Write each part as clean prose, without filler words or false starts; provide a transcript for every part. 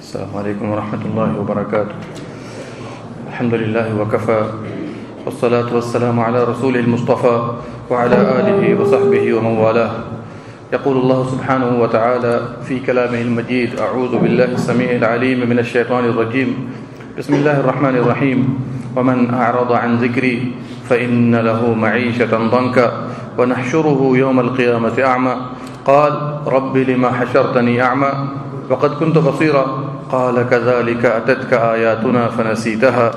السلام علیکم ورحمۃ اللہ وبرکاتہ. الحمد للہ وکفى والصلاة والسلام على رسول المصطفى وعلى آلہ وصحبہ ومن والاه. يقول الله سبحانه وتعالى في كلامه المجيد: أعوذ بالله السميع العليم من الشيطان الرجيم. بسم الله الرحمن الرحيم. ومن أعرض عن ذكري فإن له معيشة ضنكا ونحشره يوم القيامة أعمى قال رب لما حشرتني أعمى وقد كنت بصيرا قال كذلك أتتك آياتنا فنسيتها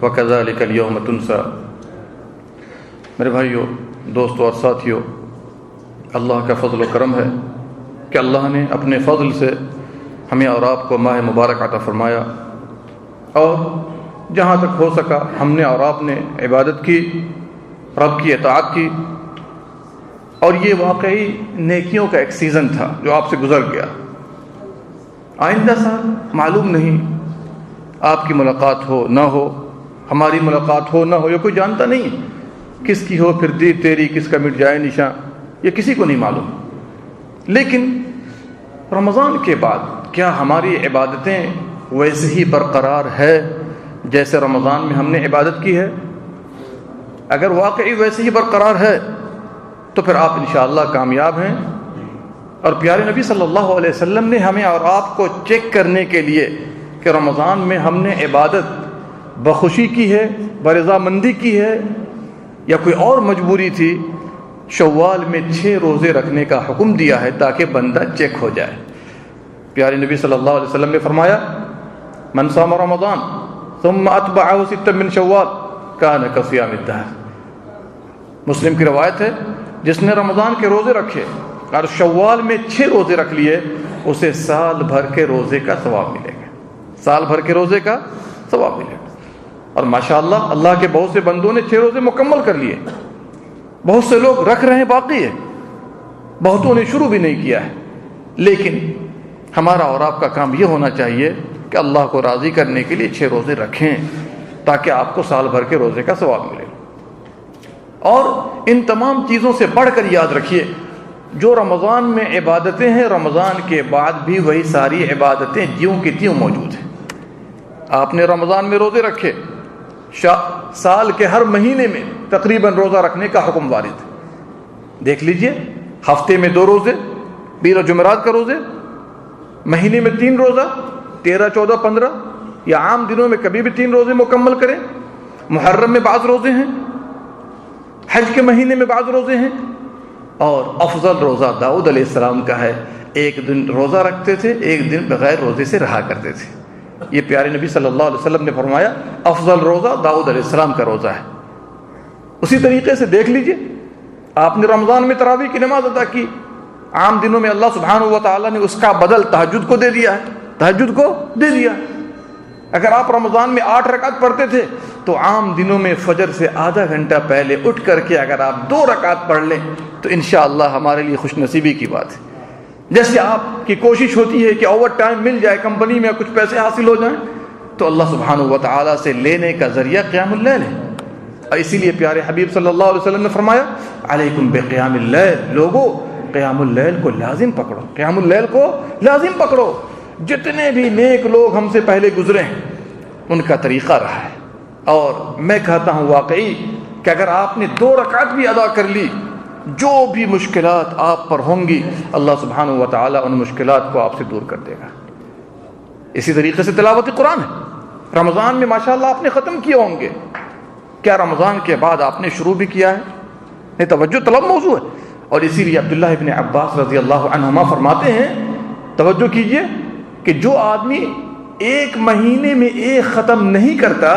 وكذلك اليوم تنسى. میرے بھائیو، دوستو اور ساتھیو، اللہ کا فضل و کرم ہے کہ اللہ نے اپنے فضل سے ہمیں اور آپ کو ماہ مبارک عطا فرمایا، اور جہاں تک ہو سکا ہم نے اور آپ نے عبادت کی، رب کی اطاعت کی، اور یہ واقعی نیکیوں کا ایک سیزن تھا جو آپ سے گزر گیا. آئندہ سال معلوم نہیں آپ کی ملاقات ہو نہ ہو، ہماری ملاقات ہو نہ ہو، یہ کوئی جانتا نہیں کس کی ہو پھر دی تیری، کس کا مٹ جائے نشاں، یہ کسی کو نہیں معلوم. لیکن رمضان کے بعد کیا ہماری عبادتیں ویسے ہی برقرار ہے جیسے رمضان میں ہم نے عبادت کی ہے؟ اگر واقعی ویسے ہی برقرار ہے تو پھر آپ انشاءاللہ کامیاب ہیں. اور پیارے نبی صلی اللہ علیہ وسلم نے ہمیں اور آپ کو چیک کرنے کے لیے کہ رمضان میں ہم نے عبادت بخوشی کی ہے، برضامندی کی ہے، یا کوئی اور مجبوری تھی، شوال میں 6 روزے رکھنے کا حکم دیا ہے تاکہ بندہ چیک ہو جائے. پیارے نبی صلی اللہ علیہ وسلم نے فرمایا: من صام رمضان ثم اتبعه 6 من شوال كان كصيام الدهر. مسلم کی روایت ہے، جس نے رمضان کے روزے رکھے اور شوال میں 6 روزے رکھ لیے، اسے سال بھر کے روزے کا ثواب ملے گا. سال بھر کے روزے کا ثواب ملے گا. اور ماشاءاللہ اللہ کے بہت سے بندوں نے 6 روزے مکمل کر لیے. بہت سے لوگ رکھ رہے ہیں، باقی ہے، بہتوں نے شروع بھی نہیں کیا ہے. لیکن ہمارا اور آپ کا کام یہ ہونا چاہیے کہ اللہ کو راضی کرنے کے لیے 6 روزے رکھیں تاکہ آپ کو سال بھر کے روزے کا ثواب ملے. اور ان تمام چیزوں سے بڑھ کر یاد رکھیے، جو رمضان میں عبادتیں ہیں، رمضان کے بعد بھی وہی ساری عبادتیں جیوں کی تیوں موجود ہیں. آپ نے رمضان میں روزے رکھے، سال کے ہر مہینے میں تقریباً روزہ رکھنے کا حکم وارد ہے. دیکھ لیجئے، ہفتے میں 2 روزے، پیر و جمعرات کا روزے، مہینے میں 3 روزہ، 13 14 15، یا عام دنوں میں کبھی بھی 3 روزے مکمل کریں. محرم میں بعض روزے ہیں، حج کے مہینے میں بعض روزے ہیں. اور افضل روزہ داؤد علیہ السلام کا ہے، 1 دن روزہ رکھتے تھے، 1 دن بغیر روزے سے رہا کرتے تھے. یہ پیارے نبی صلی اللہ علیہ وسلم نے فرمایا افضل روزہ داؤد علیہ السلام کا روزہ ہے. اسی طریقے سے دیکھ لیجئے، آپ نے رمضان میں تراویح کی نماز ادا کی. عام دنوں میں اللہ سبحانہ و تعالیٰ نے اس کا بدل تہجد کو دے دیا ہے، تہجد کو دے دیا. اگر آپ رمضان میں 8 رکعت پڑھتے تھے تو عام دنوں میں فجر سے آدھا گھنٹہ پہلے اٹھ کر کے اگر آپ 2 رکعت پڑھ لیں تو انشاءاللہ ہمارے لیے خوش نصیبی کی بات ہے. جیسے آپ کی کوشش ہوتی ہے کہ اوور ٹائم مل جائے، کمپنی میں کچھ پیسے حاصل ہو جائیں، تو اللہ سبحانہ و تعالیٰ سے لینے کا ذریعہ قیام اللیل ہے. اور اسی لیے پیارے حبیب صلی اللہ علیہ وسلم نے فرمایا علیکم بقیام اللیل، لوگوں قیام اللیل کو لازم پکڑو، قیام اللیل کو لازم پکڑو. جتنے بھی نیک لوگ ہم سے پہلے گزرے ہیں ان کا طریقہ رہا ہے. اور میں کہتا ہوں واقعی کہ اگر آپ نے 2 رکعت بھی ادا کر لی، جو بھی مشکلات آپ پر ہوں گی اللہ سبحانہ و تعالیٰ ان مشکلات کو آپ سے دور کر دے گا. اسی طریقے سے تلاوت قرآن ہے. رمضان میں ماشاءاللہ آپ نے ختم کیے ہوں گے، کیا رمضان کے بعد آپ نے شروع بھی کیا ہے؟ یہ توجہ طلب موضوع ہے. اور اسی لیے عبداللہ ابن عباس رضی اللہ عنہما فرماتے ہیں، توجہ کیجئے، کہ جو آدمی 1 مہینے میں 1 ختم نہیں کرتا،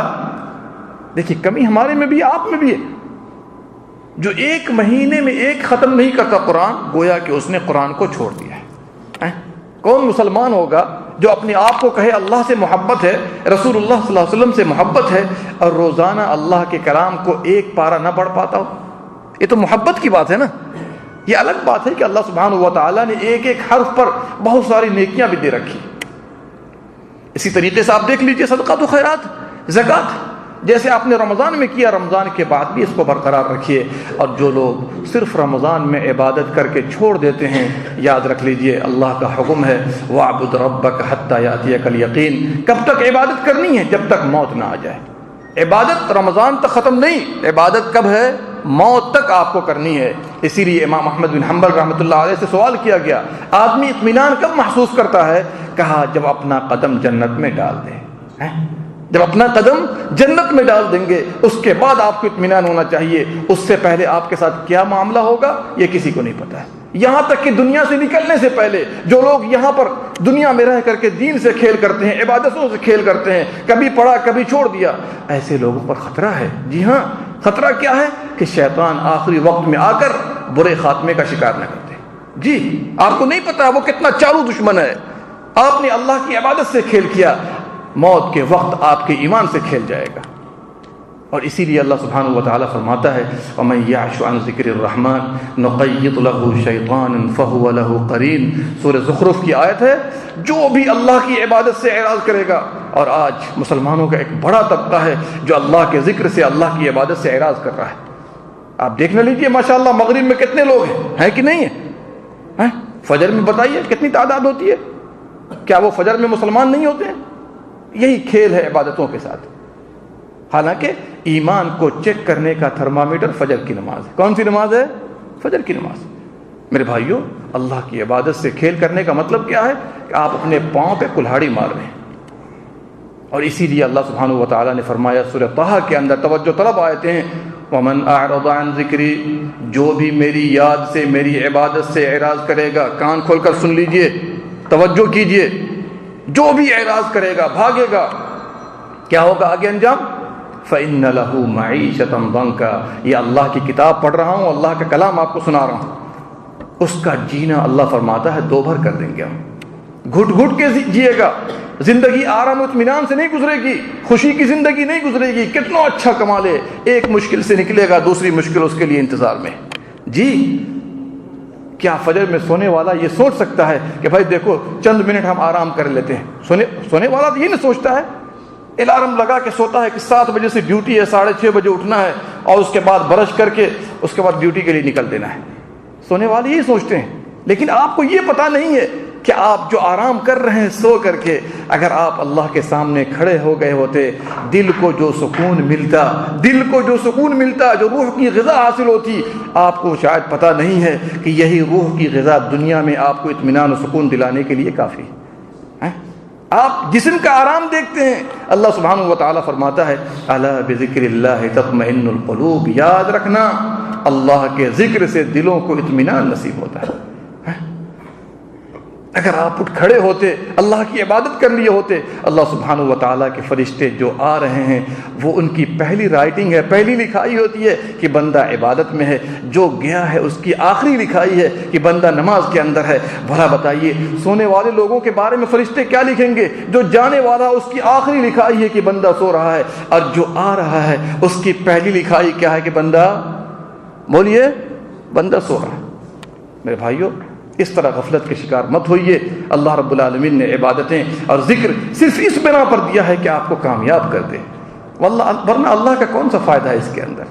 دیکھیے کمی ہمارے میں بھی ہے، آپ میں بھی ہے، جو 1 مہینے میں 1 ختم نہیں کرتا قرآن، گویا کہ اس نے قرآن کو چھوڑ دیا ہے. کون مسلمان ہوگا جو اپنے آپ کو کہے اللہ سے محبت ہے، رسول اللہ صلی اللہ علیہ وسلم سے محبت ہے، اور روزانہ اللہ کے کلام کو 1 پارہ نہ پڑھ پاتا ہو؟ یہ تو محبت کی بات ہے نا. یہ الگ بات ہے کہ اللہ سبحانہ و تعالیٰ نے 1 حرف پر بہت ساری نیکیاں بھی دے رکھی. اسی طریقے سے آپ دیکھ لیجئے صدقات و خیرات، زکوٰۃ. جیسے آپ نے رمضان میں کیا، رمضان کے بعد بھی اس کو برقرار رکھیے۔ اور جو لوگ صرف رمضان میں عبادت کر کے چھوڑ دیتے ہیں، یاد رکھ لیجئے اللہ کا حکم ہے وَاعْبُدْ رَبَّكَ حَتَّى يَأْتِيَكَ الْيَقِينُ۔ کب تک عبادت کرنی ہے؟ جب تک موت نہ آ جائے۔ عبادت رمضان تک ختم نہیں، عبادت کب ہے؟ موت تک آپ کو کرنی ہے۔ اسی لیے امام احمد بن حنبل رحمۃ اللہ علیہ سے سوال کیا گیا، آدمی اطمینان کب محسوس کرتا ہے؟ کہا جب اپنا قدم جنت میں ڈال دے، جب اپنا قدم جنت میں ڈال دیں گے اس کے بعد آپ کو اطمینان ہونا چاہیے۔ اس سے پہلے آپ کے ساتھ کیا معاملہ ہوگا یہ کسی کو نہیں پتا ہے۔ یہاں تک کہ دنیا سے نکلنے سے پہلے جو لوگ یہاں پر دنیا میں رہ کر کے دین سے کھیل کرتے ہیں، عبادتوں سے کھیل کرتے ہیں، کبھی پڑھا کبھی چھوڑ دیا، ایسے لوگوں پر خطرہ ہے۔ جی ہاں، خطرہ کیا ہے؟ کہ شیطان آخری وقت میں آ کر برے خاتمے کا شکار نہ کرتے۔ جی آپ کو نہیں پتا وہ کتنا چالو دشمن ہے۔ آپ نے اللہ کی عبادت سے کھیل کیا، موت کے وقت آپ کے ایمان سے کھیل جائے گا۔ اور اسی لیے اللہ سبحانہ و تعالیٰ فرماتا ہے وَمَن يَعْشُ عَن ذِكْرِ الرَّحْمَنِ نُقَيِّضْ لَهُ شَيْطَانًا فَهُوَ لَهُ قَرِينٌ۔ سورہ زخرف کی آیت ہے، جو بھی اللہ کی عبادت سے اعراض کرے گا، اور آج مسلمانوں کا ایک بڑا طبقہ ہے جو اللہ کے ذکر سے، اللہ کی عبادت سے اعراض کر رہا ہے۔ آپ دیکھ نہ لیجیے ماشاءاللہ مغرب میں کتنے لوگ ہیں کہ نہیں ہیں؟ فجر میں بتائیے کتنی تعداد ہوتی ہے؟ کیا وہ فجر میں مسلمان نہیں ہوتے ہیں؟ یہی کھیل ہے عبادتوں کے ساتھ۔ حالانکہ ایمان کو چیک کرنے کا تھرمامیٹر فجر کی نماز ہے۔ کون سی نماز ہے؟ فجر کی نماز۔ میرے بھائیوں، اللہ کی عبادت سے کھیل کرنے کا مطلب کیا ہے؟ کہ آپ اپنے پاؤں پہ کلہاڑی مار رہے ہیں۔ اور اسی لیے اللہ سبحانہ و تعالیٰ نے فرمایا سورہ طہ کے اندر، توجہ طلب آیتیں ہیں، وَمَنْ أَعْرَضَ عَنْ ذِكْرِي، جو بھی میری یاد سے، میری عبادت سے اعراض کرے گا، کان کھول کر سن لیجئے، توجہ کیجئے، جو بھی اعراض کرے گا، بھاگے گا، کیا ہوگا آگے انجام؟ فَإِنَّ لَهُ مَعِيشَةً ضَنْكَ۔ یہ اللہ کی کتاب پڑھ رہا ہوں، اللہ کا کلام آپ کو سنا رہا ہوں، اس کا جینا اللہ فرماتا ہے دو بھر کر دیں گے ہم۔ گھٹ گھٹ کے جیے گا، زندگی آرام و اطمینان سے نہیں گزرے گی، خوشی کی زندگی نہیں گزرے گی، کتنا اچھا کما لے، ایک مشکل سے نکلے گا دوسری مشکل اس کے لیے انتظار میں۔ جی کیا فجر میں سونے والا یہ سوچ سکتا ہے کہ بھائی دیکھو چند منٹ ہم آرام کر لیتے ہیں؟ سونے والا تو یہ نہیں سوچتا ہے، الارم لگا کے سوتا ہے کہ 7 بجے سے ڈیوٹی ہے، 6:30 بجے اٹھنا ہے، اور اس کے بعد برش کر کے اس کے بعد ڈیوٹی کے لیے نکل دینا ہے۔ سونے والے یہی سوچتے ہیں، لیکن آپ کو یہ پتا نہیں ہے کہ آپ جو آرام کر رہے ہیں سو کر کے، اگر آپ اللہ کے سامنے کھڑے ہو گئے ہوتے، دل کو جو سکون ملتا، دل کو جو سکون ملتا، جو روح کی غذا حاصل ہوتی، آپ کو شاید پتہ نہیں ہے کہ یہی روح کی غذا دنیا میں آپ کو اطمینان و سکون دلانے کے لیے کافی ہے۔ آپ جسم کا آرام دیکھتے ہیں، اللہ سبحانہ و تعالیٰ فرماتا ہے الا بذکر اللہ تطمئن القلوب، یاد رکھنا اللہ کے ذکر سے دلوں کو اطمینان نصیب ہوتا ہے۔ اگر آپ اٹھ کھڑے ہوتے، اللہ کی عبادت کر لیے ہوتے، اللہ سبحانہ و تعالیٰ کے فرشتے جو آ رہے ہیں وہ ان کی پہلی رائٹنگ ہے، پہلی لکھائی ہوتی ہے کہ بندہ عبادت میں ہے، جو گیا ہے اس کی آخری لکھائی ہے کہ بندہ نماز کے اندر ہے۔ بھلا بتائیے سونے والے لوگوں کے بارے میں فرشتے کیا لکھیں گے؟ جو جانے والا اس کی آخری لکھائی ہے کہ بندہ سو رہا ہے، اور جو آ رہا ہے اس کی پہلی لکھائی کیا ہے کہ بندہ، بولیے، بندہ سو رہا ہے۔ میرے بھائیوں، اس طرح غفلت کے شکار مت ہوئیے۔ اللہ رب العالمین نے عبادتیں اور ذکر صرف اس بنا پر دیا ہے کہ آپ کو کامیاب کر دے، ورنہ اللہ کا کون سا فائدہ ہے اس کے اندر؟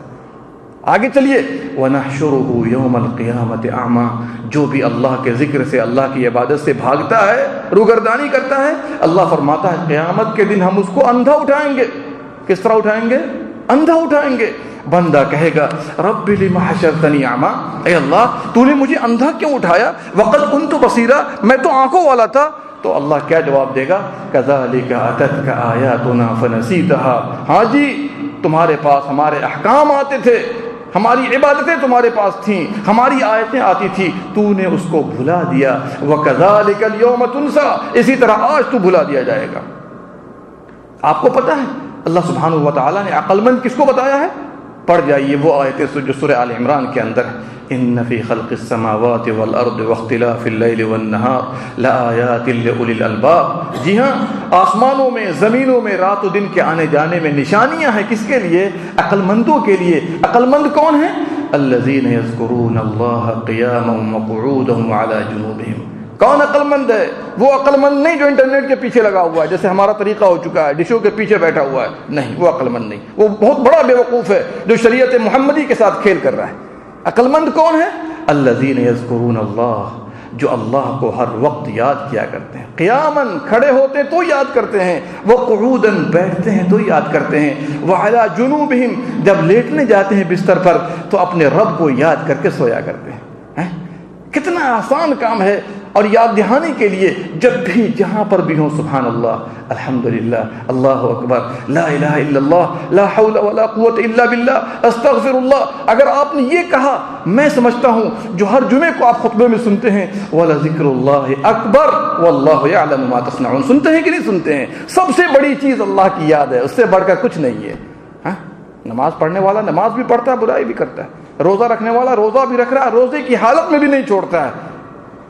آگے چلیے، وَنَحْشُرُهُ يَوْمَ الْقِيَامَةِ أَعْمَى، جو بھی اللہ کے ذکر سے، اللہ کی عبادت سے بھاگتا ہے، روگردانی کرتا ہے، اللہ فرماتا ہے قیامت کے دن ہم اس کو اندھا اٹھائیں گے۔ کس طرح اٹھائیں گے؟ اندھا اٹھائیں گے۔ بندہ کہے گا رب لم حشرتنی اعمی، اے اللہ تو نے مجھے اندھا کیوں اٹھایا، وقد كنت بصیرا، میں تو آنکھوں والا تھا۔ تو اللہ کیا جواب دے گا؟ کذالک اتتک آیاتنا فنسیتها، ہاں جی تمہارے پاس ہمارے احکام آتے تھے، ہماری عبادتیں تمہارے پاس تھیں، ہماری آیتیں آتی تھی، تو نے اس کو بھلا دیا۔ وکذالک اليوم تنسى، اسی طرح آج تو بھلا دیا جائے گا۔ آپ کو پتہ ہے اللہ سبحانہ و تعالیٰ نے عقل مند کس کو بتایا ہے؟ پڑھ جائیے وہ آیتیں جو سورہ آل عمران کے اندر ہے، ان فی خلق السماوات والارض واختلاف اللیل والنہار لآیات لأولی الالباب۔ جی ہاں، آسمانوں میں، زمینوں میں، رات و دن کے آنے جانے میں نشانیاں ہیں، کس کے لیے؟ عقل مندوں کے لیے۔ عقل مند کون ہیں؟ الذین یذکرون اللہ قیاما وقعودا وعلی جنوبہم۔ کون عقل مند ہے؟ وہ عقل مند نہیں جو انٹرنیٹ کے پیچھے لگا ہوا ہے، جیسے ہمارا طریقہ ہو چکا ہے، ڈشوں کے پیچھے بیٹھا ہوا ہے، نہیں، وہ عقل مند نہیں، وہ بہت بڑا بیوقوف ہے جو شریعت محمدی کے ساتھ کھیل کر رہا ہے۔ عقل مند کون ہے؟ الذین یذکرون اللہ، جو اللہ کو ہر وقت یاد کیا کرتے ہیں، قیاماً کھڑے ہوتے ہیں تو یاد کرتے ہیں، وہ قعوداً بیٹھتے ہیں تو یاد کرتے ہیں، وعلی جنوبہم، جب لیٹنے جاتے ہیں بستر پر تو اپنے رب کو یاد کر کے سویا کرتے ہیں۔ کتنا آسان کام ہے، اور یاد دہانی کے لیے جب بھی جہاں پر بھی ہوں سبحان اللہ، الحمدللہ، اللہ اکبر، لا الہ الا اللہ، لا حول ولا قوت الا باللہ، استغفر اللہ، اگر آپ نے یہ کہا، میں سمجھتا ہوں جو ہر جمعے کو آپ خطبے میں سنتے ہیں، وَلَذِكْرُ اللَّهِ أَكْبَرُ وَاللَّهُ يَعْلَمُ مَا تَصْنَعُونَ، سنتے ہیں کہ نہیں سنتے ہیں؟ سب سے بڑی چیز اللہ کی یاد ہے، اس سے بڑھ کر کچھ نہیں ہے۔ نماز پڑھنے والا نماز بھی پڑھتا ہے، برائی بھی کرتا ہے، روزہ رکھنے والا روزہ بھی رکھ رہا ہے، روزے کی حالت میں بھی نہیں چھوڑتا ہے۔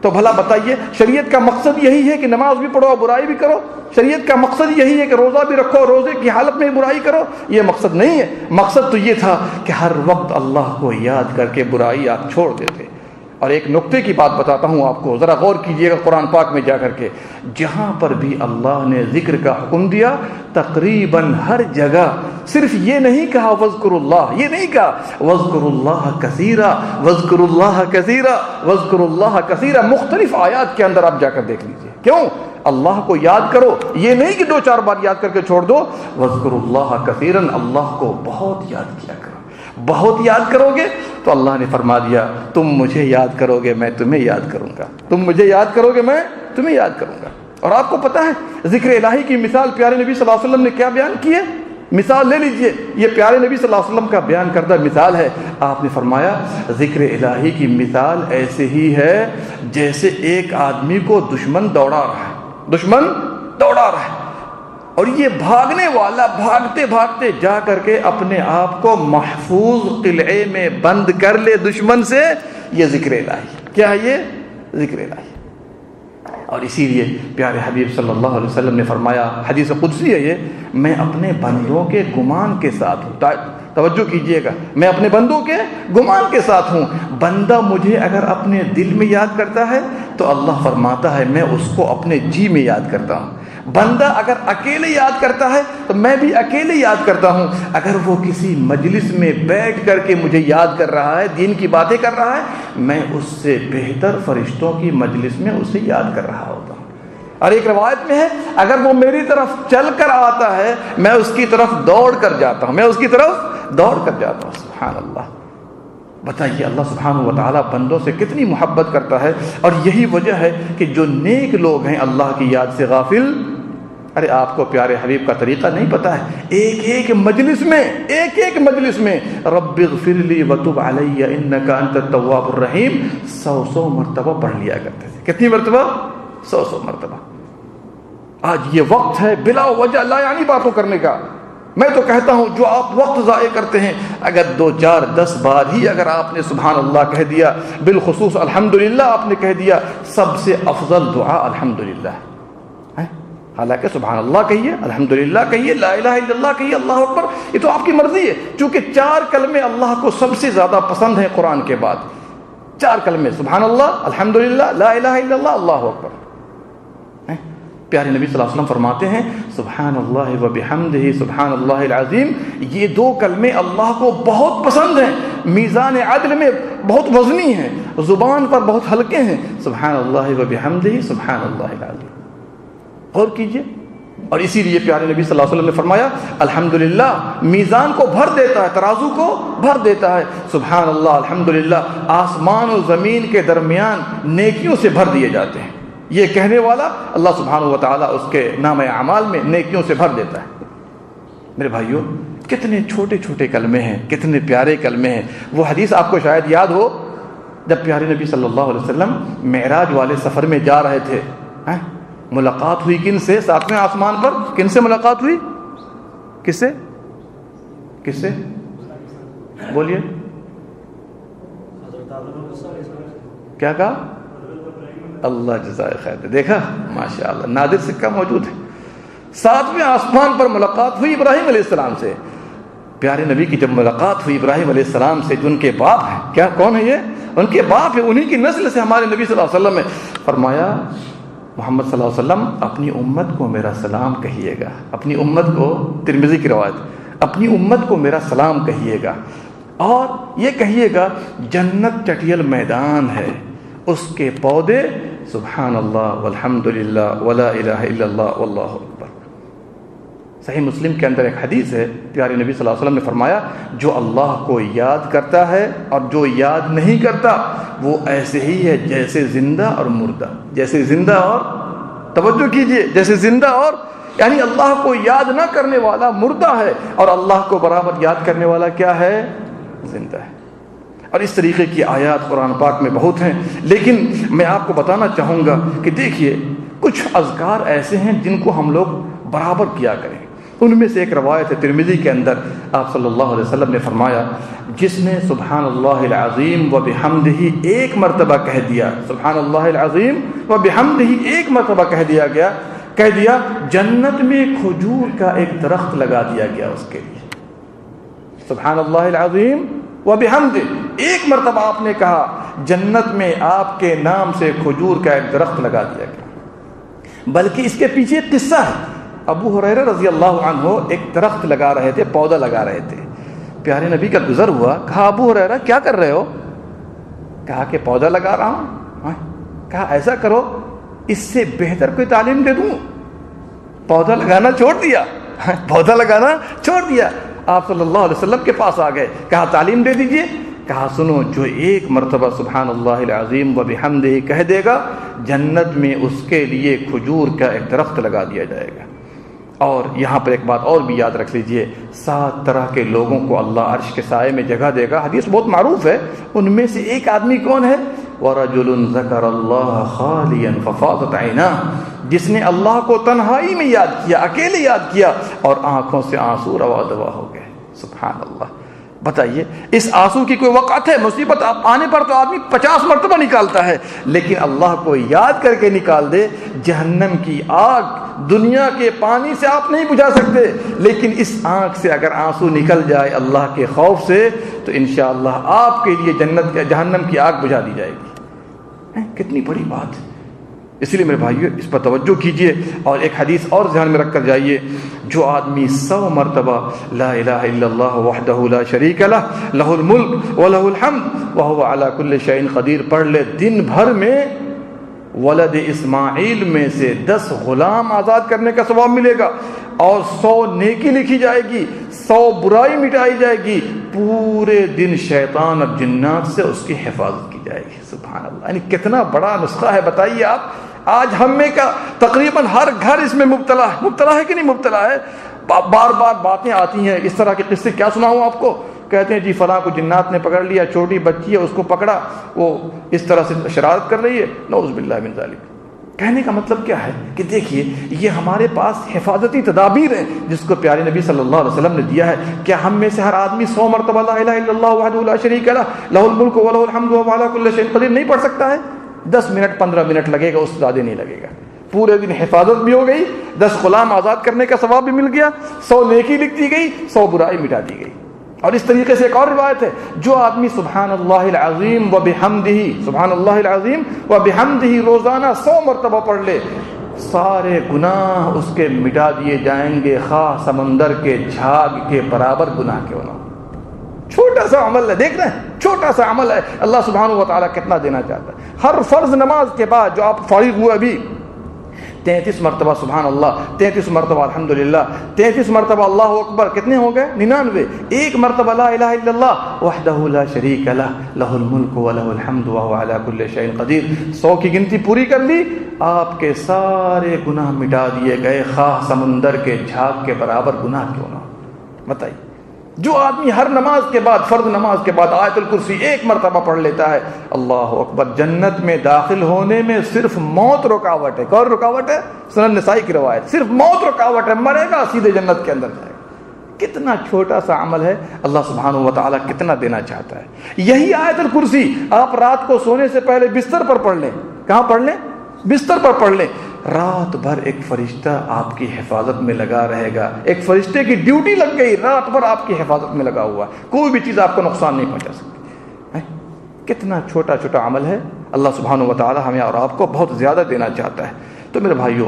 تو بھلا بتائیے، شریعت کا مقصد یہی ہے کہ نماز بھی پڑھو، برائی بھی کرو؟ شریعت کا مقصد یہی ہے کہ روزہ بھی رکھو، روزے کی حالت میں برائی کرو؟ یہ مقصد نہیں ہے۔ مقصد تو یہ تھا کہ ہر وقت اللہ کو یاد کر کے برائی آپ چھوڑ دیتے۔ اور ایک نقطے کی بات بتاتا ہوں آپ کو، ذرا غور کیجئے گا قرآن پاک میں جا کر کے، جہاں پر بھی اللہ نے ذکر کا حکم دیا، تقریباً ہر جگہ صرف یہ نہیں کہا وَاذْكُرُوا اللَّهَ، یہ نہیں کہا وَاذْكُرُوا اللَّهَ كَثِيرًا، وَاذْكُرُوا اللَّهَ كَثِيرًا، وَاذْكُرُوا اللَّهَ كَثِيرًا، مختلف آیات کے اندر آپ جا کر دیکھ لیجئے۔ کیوں؟ اللہ کو یاد کرو، یہ نہیں کہ 2-4 بار یاد کر کے چھوڑ دو، وَاذْكُرُوا اللَّهَ كَثِيرًا، اللہ کو بہت یاد کیا کرو۔ بہت یاد کرو گے تو اللہ نے فرما دیا تم مجھے یاد کرو گے میں تمہیں یاد کروں گا، تم مجھے یاد کرو گے میں تمہیں یاد کروں گا۔ اور آپ کو پتہ ہے ذکر الہی کی مثال پیارے نبی صلی اللہ علیہ وسلم نے کیا بیان کی ہے؟ مثال لے لیجئے، یہ پیارے نبی صلی اللہ علیہ وسلم کا بیان کردہ مثال ہے۔ آپ نے فرمایا ذکر الہی کی مثال ایسے ہی ہے جیسے ایک آدمی کو دشمن دوڑا رہا ہے، دشمن دوڑا رہا ہے، اور یہ بھاگنے والا بھاگتے بھاگتے جا کر کے اپنے آپ کو محفوظ قلعے میں بند کر لے دشمن سے، یہ ذکر الہی۔ کیا ہے یہ؟ ذکر الہی۔ اور اسی لیے پیارے حبیب صلی اللہ علیہ وسلم نے فرمایا، حدیث قدسی ہے یہ، میں اپنے بندوں کے گمان کے ساتھ ہوں۔ توجہ کیجئے گا، میں اپنے بندوں کے گمان کے ساتھ ہوں۔ بندہ مجھے اگر اپنے دل میں یاد کرتا ہے تو اللہ فرماتا ہے میں اس کو اپنے جی میں یاد کرتا ہوں۔ بندہ اگر اکیلے یاد کرتا ہے تو میں بھی اکیلے یاد کرتا ہوں۔ اگر وہ کسی مجلس میں بیٹھ کر کے مجھے یاد کر رہا ہے، دین کی باتیں کر رہا ہے، میں اس سے بہتر فرشتوں کی مجلس میں اسے یاد کر رہا ہوتا ہوں۔ اور ایک روایت میں ہے اگر وہ میری طرف چل کر آتا ہے میں اس کی طرف دوڑ کر جاتا ہوں، میں اس کی طرف دوڑ کر جاتا ہوں۔ سبحان اللہ۔ بتائیے اللہ سبحانہ و تعالیٰ بندوں سے کتنی محبت کرتا ہے، اور یہی وجہ ہے کہ جو نیک لوگ ہیں اللہ کی یاد سے غافل، ارے آپ کو پیارے حبیب کا طریقہ نہیں پتہ ہے، ایک ایک مجلس میں رب اغفر لی وتب علی انک انت التواب الرحیم 100 مرتبہ پڑھ لیا کرتے تھے۔ کتنی مرتبہ؟ 100 مرتبہ۔ آج یہ وقت ہے بلا وجہ لا یعنی باتوں کرنے کا۔ میں تو کہتا ہوں جو آپ وقت ضائع کرتے ہیں، اگر 2 4 10 بار ہی اگر آپ نے سبحان اللہ کہہ دیا، بالخصوص الحمدللہ آپ نے کہہ دیا، سب سے افضل دعا الحمدللہ ہے۔ حالانکہ سبحان اللہ کہیے، الحمدللہ کہیے، لا الہ الا اللہ کہیے، اللہ اکبر، یہ تو آپ کی مرضی ہے، چونکہ 4 کلمے اللہ کو سب سے زیادہ پسند ہیں قرآن کے بعد۔ 4 کلمے، سبحان اللہ، الحمدللہ، لا الہ الا اللہ، اللہ اکبر۔ پیارے نبی صلی اللہ علیہ وسلم فرماتے ہیں سبحان اللہ و بحمدہ سبحان اللہ العظیم، یہ 2 کلمے اللہ کو بہت پسند ہیں، میزان عدل میں بہت وزنی ہیں، زبان پر بہت ہلکے ہیں، سبحان اللہ و بحمدہ سبحان اللہ العظیم۔ غور کیجئے۔ اور اسی لیے پیارے نبی صلی اللہ علیہ وسلم نے فرمایا الحمدللہ میزان کو بھر دیتا ہے، ترازو کو بھر دیتا ہے، سبحان اللہ الحمدللہ آسمان و زمین کے درمیان نیکیوں سے بھر دیے جاتے ہیں۔ یہ کہنے والا اللہ سبحانہ و تعالیٰ اس کے نام اعمال میں نیکیوں سے بھر دیتا ہے۔ میرے بھائیوں کتنے چھوٹے چھوٹے کلمے ہیں، کتنے پیارے کلمے ہیں۔ وہ حدیث آپ کو شاید یاد ہو جب پیارے نبی صلی اللہ علیہ وسلم معراج والے سفر میں جا رہے تھے، ملاقات ہوئی کن سے؟ 7ویں آسمان پر کن سے ملاقات ہوئی؟ کس سے؟ کس سے؟ بولیے کیا کہا؟ اللہ جزائے خیر۔ دیکھا ماشاء اللہ نادر سکہ موجود ہے۔ 7ویں آسمان پر ملاقات ہوئی ابراہیم علیہ السلام سے۔ پیارے نبی کی جب ملاقات ہوئی ابراہیم علیہ السلام سے جو ان کے باپ ہیں، کیا کون ہے یہ؟ ان کے باپ ہیں، انہی کی نسل سے ہمارے نبی صلی اللہ علیہ وسلم ہے۔ فرمایا محمد صلی اللہ علیہ وسلم اپنی امت کو میرا سلام کہیے گا، اپنی امت کو، ترمذی کی روایت، اپنی امت کو میرا سلام کہیے گا، اور یہ کہیے گا جنت چٹیل میدان ہے، اس کے پودے سبحان اللہ والحمد للہ ولا الہ الا اللہ واللہ اکبر۔ صحیح مسلم کے اندر ایک حدیث ہے، پیارے نبی صلی اللہ علیہ وسلم نے فرمایا جو اللہ کو یاد کرتا ہے اور جو یاد نہیں کرتا وہ ایسے ہی ہے جیسے زندہ اور مردہ، جیسے زندہ اور، توجہ کیجئے، جیسے زندہ اور، یعنی اللہ کو یاد نہ کرنے والا مردہ ہے اور اللہ کو برابر یاد کرنے والا کیا ہے؟ زندہ ہے۔ اور اس طریقے کی آیات قرآن پاک میں بہت ہیں، لیکن میں آپ کو بتانا چاہوں گا کہ دیکھیے کچھ اذکار ایسے ہیں جن کو ہم لوگ برابر کیا کریں۔ ان میں سے ایک روایت ہے ترمذی کے اندر، آپ صلی اللہ علیہ وسلم نے فرمایا جس نے سبحان اللہ العظیم و بحمدہ ایک مرتبہ کہہ دیا، سبحان اللہ العظیم و بحمدہ ایک مرتبہ کہہ دیا جنت میں کھجور کا ایک درخت لگا دیا گیا اس کے لیے۔ سبحان اللہ العظیم و بحمدہ ایک مرتبہ آپ نے کہا، جنت میں آپ کے نام سے کھجور کا ایک درخت لگا دیا گیا۔ بلکہ اس کے پیچھے ایک قصہ ہے، ابو ہریرہ رضی اللہ عنہ ایک درخت لگا رہے تھے، پودا لگا رہے تھے، پیارے نبی کا گزر ہوا، کہا ابو ہریرہ کیا کر رہے ہو؟ کہا کہ پودا لگا رہا ہوں۔ کہا ایسا کرو، اس سے بہتر کوئی تعلیم دے دوں؟ پودا لگانا چھوڑ دیا، پودا لگانا چھوڑ دیا۔ آپ صلی اللہ علیہ وسلم کے پاس آ گئے، کہا تعلیم دے دیجئے۔ کہا سنو، جو ایک مرتبہ سبحان اللہ العظیم و بحمدہ کہہ دے گا جنت میں اس کے لیے کھجور کا ایک درخت لگا دیا جائے گا۔ اور یہاں پر ایک بات اور بھی یاد رکھ لیجئے، 7 طرح کے لوگوں کو اللہ عرش کے سائے میں جگہ دے گا، حدیث بہت معروف ہے۔ ان میں سے ایک آدمی کون ہے؟ وَرَجُلٌ ذَكَرَ اللَّهَ خَالِيًا فَفَاضَتْ عَيْنَاهُ، جس نے اللہ کو تنہائی میں یاد کیا، اکیلے یاد کیا، اور آنکھوں سے آنسو روا دوا ہو گئے۔ سبحان اللہ۔ بتائیے اس آنسو کی کوئی وقت ہے؟ مصیبت آنے پر تو آدمی 50 مرتبہ نکالتا ہے، لیکن اللہ کو یاد کر کے نکال دے، جہنم کی آگ دنیا کے پانی سے آپ نہیں بجھا سکتے، لیکن اس آنکھ سے اگر آنسو نکل جائے اللہ کے خوف سے تو انشاءاللہ آپ کے لیے جہنم کی آگ بجھا دی جائے گی۔ کتنی بڑی بات ہے۔ اس لیے میرے بھائیو اس پر توجہ کیجئے، اور ایک حدیث اور ذہن میں رکھ کر جائیے، جو آدمی 100 مرتبہ لا الہ الا اللہ وحدہ لا شریک لہ لہ الملک ولہ الحمد وہو علی کل شیء قدیر پڑھ لے، دن بھر میں ولد اسماعیل میں سے 10 غلام آزاد کرنے کا ثواب ملے گا، اور 100 نیکی لکھی جائے گی، 100 برائی مٹائی جائے گی، پورے دن شیطان اور جنات سے اس کی حفاظت کی جائے گی۔ سبحان اللہ، یعنی کتنا بڑا نسخہ ہے بتائیے آپ۔ آج ہم میں کا تقریباً ہر گھر اس میں مبتلا ہے کہ نہیں مبتلا ہے؟ بار بار باتیں آتی ہیں، اس طرح کے قصے کیا سناؤں آپ کو؟ کہتے ہیں جی فلاں کو جنات نے پکڑ لیا، چھوٹی بچی ہے اس کو پکڑا، وہ اس طرح سے شرارت کر رہی ہے، نعوذ باللہ من ذالک۔ کہنے کا مطلب کیا ہے کہ دیکھیے یہ ہمارے پاس حفاظتی تدابیر ہیں جس کو پیارے نبی صلی اللہ علیہ وسلم نے دیا ہے۔ کیا ہم میں سے ہر آدمی 100 مرتبہ لا الہ الا اللہ وحدہ لا شریک لہ لہ الملک ولہ الحمد وہو علی کل شیء قدیر نہیں پڑھ سکتا ہے؟ 10 منٹ 15 منٹ لگے گا، اس سے زیادہ نہیں لگے گا۔ پورے دن حفاظت بھی ہو گئی، 10 غلام آزاد کرنے کا ثواب بھی مل گیا، 100 نیکی لکھ دی گئی، 100 برائی مٹا دی گئی۔ اور اس طریقے سے ایک اور روایت ہے، جو آدمی سبحان اللہ العظیم و بحمدہ، سبحان اللہ العظیم و بحمدہ روزانہ 100 مرتبہ پڑھ لے، سارے گناہ اس کے مٹا دیے جائیں گے، خواہ سمندر کے جھاگ کے برابر گناہ کیوں نہ ہو۔ چھوٹا سا عمل ہے، دیکھ رہے ہیں چھوٹا سا عمل ہے، اللہ سبحانہ و تعالیٰ کتنا دینا چاہتا ہے۔ ہر فرض نماز کے بعد جو آپ فارغ ہوئے ابھی 33 مرتبہ سبحان اللہ، 33 مرتبہ الحمدللہ، 33 مرتبہ اللہ اکبر، کتنے ہو گئے؟ 99۔ ایک مرتبہ لا الہ الا اللہ وحدہ لا شریک لہ لہ الملک ولہ الحمد وہو علی کل شیء قدیر، 100 کی گنتی پوری کر لی، آپ کے سارے گناہ مٹا دیے گئے، خواہ سمندر کے جھاگ کے برابر گناہ کیوں نہ ہو۔ بتائیے جو آدمی ہر نماز کے بعد، فرض نماز کے بعد آیت الکرسی 1 مرتبہ پڑھ لیتا ہے، اللہ اکبر، جنت میں داخل ہونے میں صرف موت رکاوٹ ہے۔ کون رکاوٹ ہے؟ سنن نسائی کی روایت، صرف موت رکاوٹ ہے، مرے گا سیدھے جنت کے اندر جائے گا۔ کتنا چھوٹا سا عمل ہے، اللہ سبحانہ و تعالیٰ کتنا دینا چاہتا ہے۔ یہی آیت الکرسی آپ رات کو سونے سے پہلے بستر پر پڑھ لیں۔ کہاں پڑھ لیں؟ بستر پر پڑھ لیں، رات بھر ایک فرشتہ آپ کی حفاظت میں لگا رہے گا۔ ایک فرشتے کی ڈیوٹی لگ گئی، رات بھر آپ کی حفاظت میں لگا ہوا ہے، کوئی بھی چیز آپ کو نقصان نہیں پہنچا سکتی۔ کتنا چھوٹا چھوٹا عمل ہے، اللہ سبحانہ و تعالی ہمیں اور آپ کو بہت زیادہ دینا چاہتا ہے۔ تو میرے بھائیوں،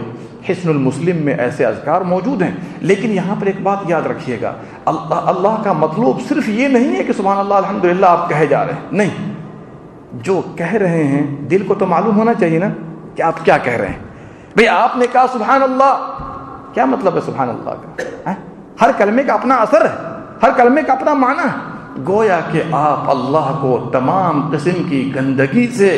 حصن المسلم میں ایسے اذکار موجود ہیں، لیکن یہاں پر ایک بات یاد رکھیے گا، اللہ کا مطلوب صرف یہ نہیں ہے کہ سبحان اللہ الحمدللہ آپ کہے جا رہے ہیں، نہیں، جو کہہ رہے ہیں دل کو تو معلوم ہونا چاہیے نا کہ آپ کیا کہہ رہے ہیں۔ بھئی آپ نے کہا سبحان اللہ، کیا مطلب ہے سبحان اللہ کا؟ ہر کلمے کا اپنا اثر ہے، ہر کلمے کا اپنا معنی ہے۔ گویا کہ آپ اللہ کو تمام قسم کی گندگی سے،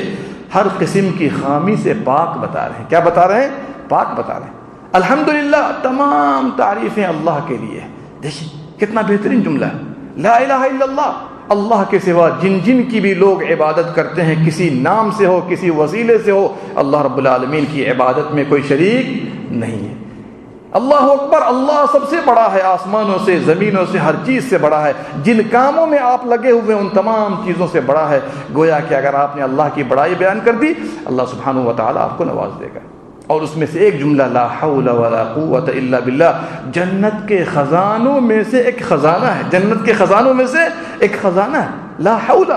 ہر قسم کی خامی سے پاک بتا رہے ہیں۔ کیا بتا رہے ہیں؟ پاک بتا رہے ہیں۔ الحمدللہ، تمام تعریفیں اللہ کے لیے۔ دیکھیں کتنا بہترین جملہ ہے، لا الہ الا اللہ، اللہ کے سوا جن جن کی بھی لوگ عبادت کرتے ہیں، کسی نام سے ہو، کسی وسیلے سے ہو، اللہ رب العالمین کی عبادت میں کوئی شریک نہیں ہے۔ اللہ اکبر، اللہ سب سے بڑا ہے، آسمانوں سے، زمینوں سے، ہر چیز سے بڑا ہے۔ جن کاموں میں آپ لگے ہوئے ان تمام چیزوں سے بڑا ہے۔ گویا کہ اگر آپ نے اللہ کی بڑائی بیان کر دی، اللہ سبحانہ و تعالیٰ آپ کو نواز دے گا۔ اور اس میں سے ایک جملہ، لا حول ولا قوت الا باللہ، جنت کے خزانوں میں سے ایک خزانہ ہے، جنت کے خزانوں میں سے ایک خزانہ ہے، لا حول۔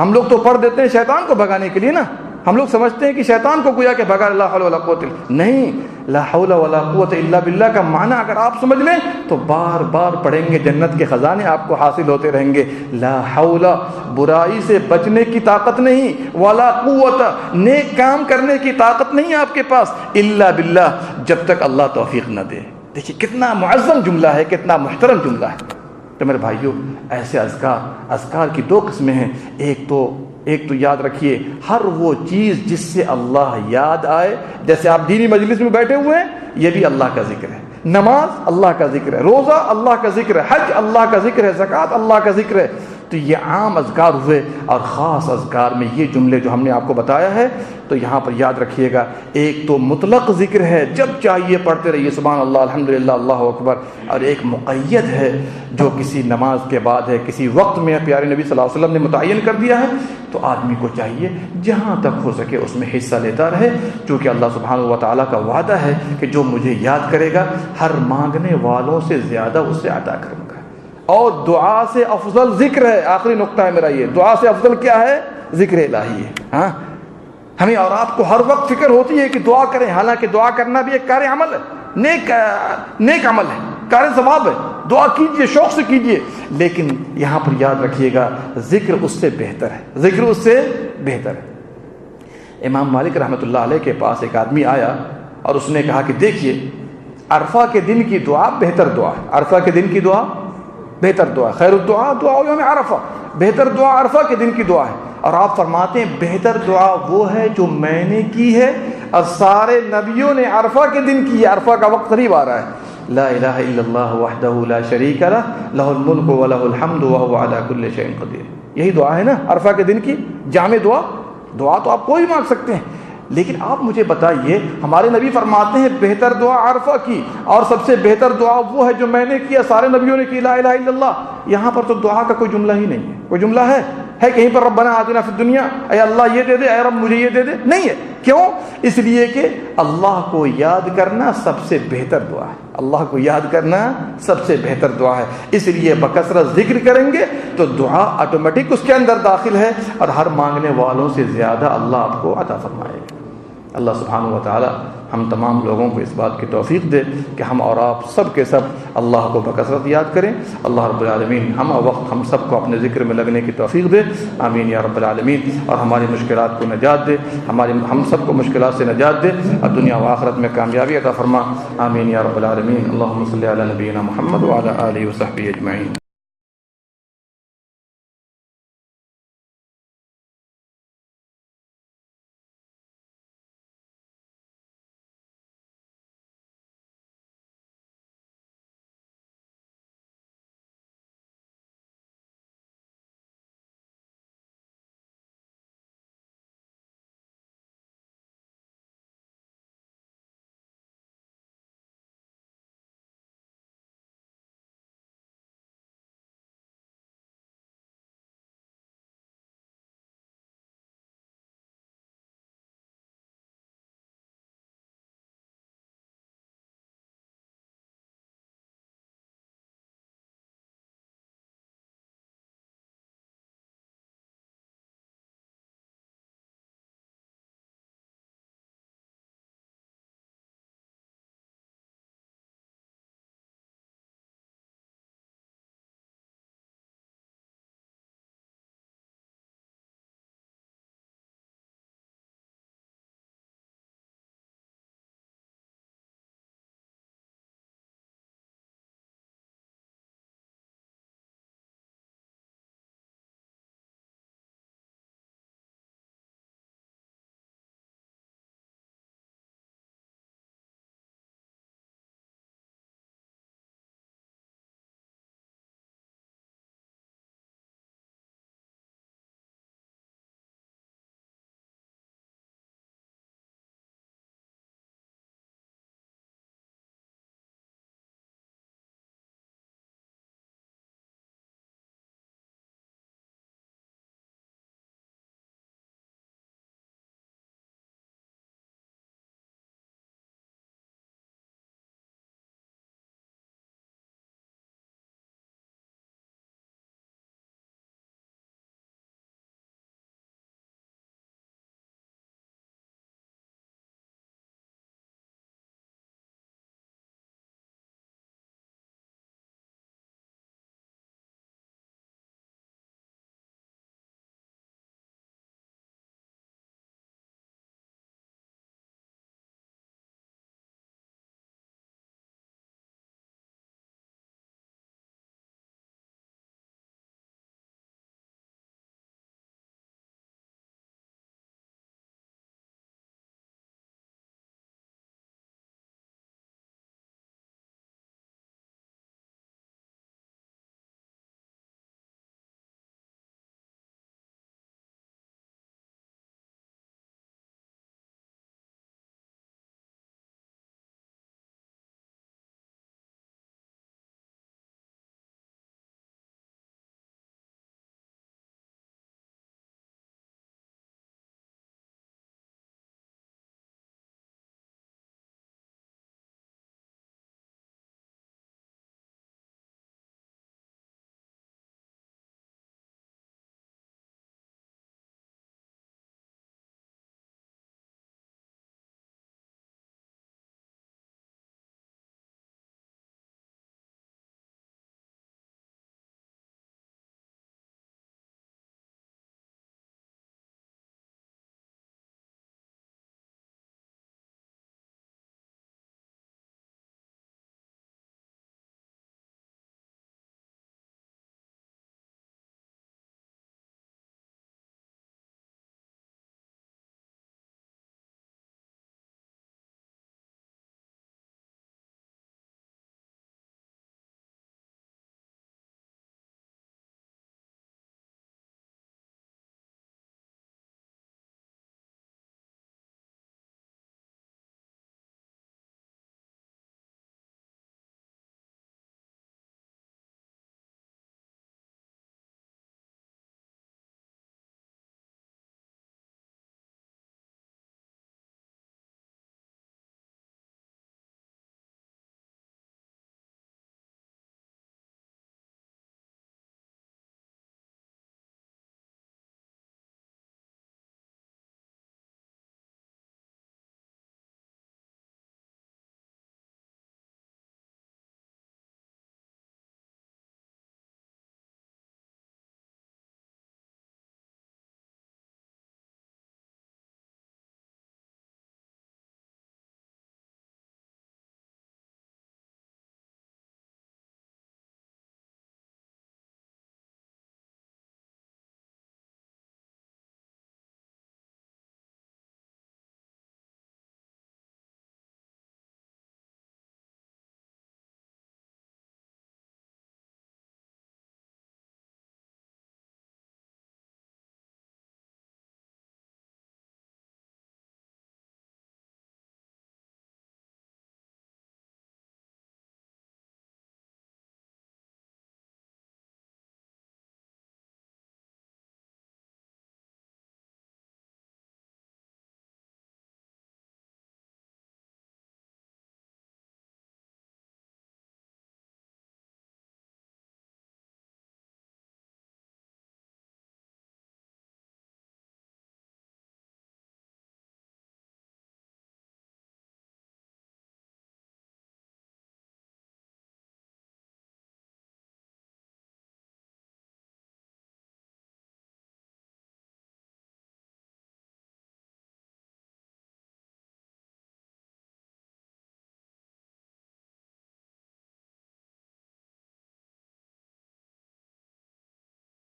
ہم لوگ تو پڑھ دیتے ہیں شیطان کو بھگانے کے لیے نا، ہم لوگ سمجھتے ہیں کہ شیطان کو گویا کہ بھگا، لا حول ولا قوت نہیں، لا حول ولا قوت الا باللہ کا معنی اگر آپ سمجھ لیں تو بار بار پڑھیں گے، جنت کے خزانے آپ کو حاصل ہوتے رہیں گے۔ لا حول، برائی سے بچنے کی طاقت نہیں، ولا قوت، نیک کام کرنے کی طاقت نہیں آپ کے پاس، الا باللہ، جب تک اللہ توفیق نہ دے۔ دیکھیے کتنا معظم جملہ ہے، کتنا محترم جملہ ہے۔ تو میرے بھائیوں، ایسے اذکار کی دو قسمیں ہیں۔ ایک تو یاد رکھیے، ہر وہ چیز جس سے اللہ یاد آئے، جیسے آپ دینی مجلس میں بیٹھے ہوئے ہیں، یہ بھی اللہ کا ذکر ہے۔ نماز اللہ کا ذکر ہے، روزہ اللہ کا ذکر ہے، حج اللہ کا ذکر ہے، زکوٰۃ اللہ کا ذکر ہے۔ تو یہ عام اذکار ہوئے، اور خاص اذکار میں یہ جملے جو ہم نے آپ کو بتایا ہے، تو یہاں پر یاد رکھیے گا، ایک تو مطلق ذکر ہے، جب چاہیے پڑھتے رہیے سبحان اللہ الحمدللہ اللہ اکبر، اور ایک مقید ہے جو کسی نماز کے بعد ہے، کسی وقت میں پیارے نبی صلی اللہ علیہ وسلم نے متعین کر دیا ہے، تو آدمی کو چاہیے جہاں تک ہو سکے اس میں حصہ لیتا رہے، چونکہ اللہ سبحانہ و تعالیٰ کا وعدہ ہے کہ جو مجھے یاد کرے گا ہر مانگنے والوں سے زیادہ اسے عطا کروں گا۔ اور دعا سے افضل ذکر ہے، آخری نقطہ ہے میرا یہ، دعا سے افضل کیا ہے؟ ذکر الہی ہے۔ ہاں، ہمیں اور آپ کو ہر وقت فکر ہوتی ہے کہ دعا کریں، حالانکہ دعا کرنا بھی ایک کار عمل ہے، نیک عمل ہے، کار ثواب ہے، دعا کیجئے، شوق سے کیجئے، لیکن یہاں پر یاد رکھیے گا ذکر اس سے بہتر ہے، ذکر اس سے بہتر ہے۔ امام مالک رحمۃ اللہ علیہ کے پاس ایک آدمی آیا اور اس نے کہا کہ دیکھیے، عرفہ کے دن کی دعا بہتر دعا ہے، عرفہ کے دن کی دعا بہتر دعا ہے، خیر الدعا دعا یوم عرفہ، بہتر دعا عرفہ کے دن کی دعا ہے۔ اور آپ فرماتے ہیں بہتر دعا وہ ہے جو میں نے کی ہے اور سارے نبیوں نے عرفہ کے دن کی ہے، عرفہ کا وقت قریب آ رہا ہے، لا الہ الا اللہ وحدہ لا شریک لہ لہ الملک ولہ الحمد وہو علی کل شیء قدیر۔ یہی دعا ہے نا عرفہ کے دن کی جامع دعا۔ دعا تو آپ کوئی مانگ سکتے ہیں، لیکن آپ مجھے بتائیے، ہمارے نبی فرماتے ہیں بہتر دعا عرفہ کی، اور سب سے بہتر دعا وہ ہے جو میں نے کیا، سارے نبیوں نے کی، لا الہ الا اللہ۔ یہاں پر تو دعا کا کوئی جملہ ہی نہیں ہے، کوئی جملہ ہے کہیں پر ربنا آتنا فی الدنیا، اے اللہ یہ دے دے، اے رب مجھے یہ دے دے، نہیں ہے۔ کیوں؟ اس لیے کہ اللہ کو یاد کرنا سب سے بہتر دعا ہے، اللہ کو یاد کرنا سب سے بہتر دعا ہے، اس لیے بکثرت ذکر کریں گے تو دعا آٹومیٹک اس کے اندر داخل ہے، اور ہر مانگنے والوں سے زیادہ اللہ آپ کو عطا فرمائے گا۔ اللہ سبحانہ و تعالی ہم تمام لوگوں کو اس بات کی توفیق دے کہ ہم اور آپ سب کے سب اللہ کو بکثرت یاد کریں۔ اللہ رب العالمین ہم وقت ہم سب کو اپنے ذکر میں لگنے کی توفیق دے، آمین یا رب العالمین، اور ہماری مشکلات کو نجات دے، ہم سب کو مشکلات سے نجات دے، اور دنیا و آخرت میں کامیابی عطا فرما، آمین یا رب العالمین۔ اللہم صلی علی نبینا محمد وعلی آلہ وصحبہ اجمعین۔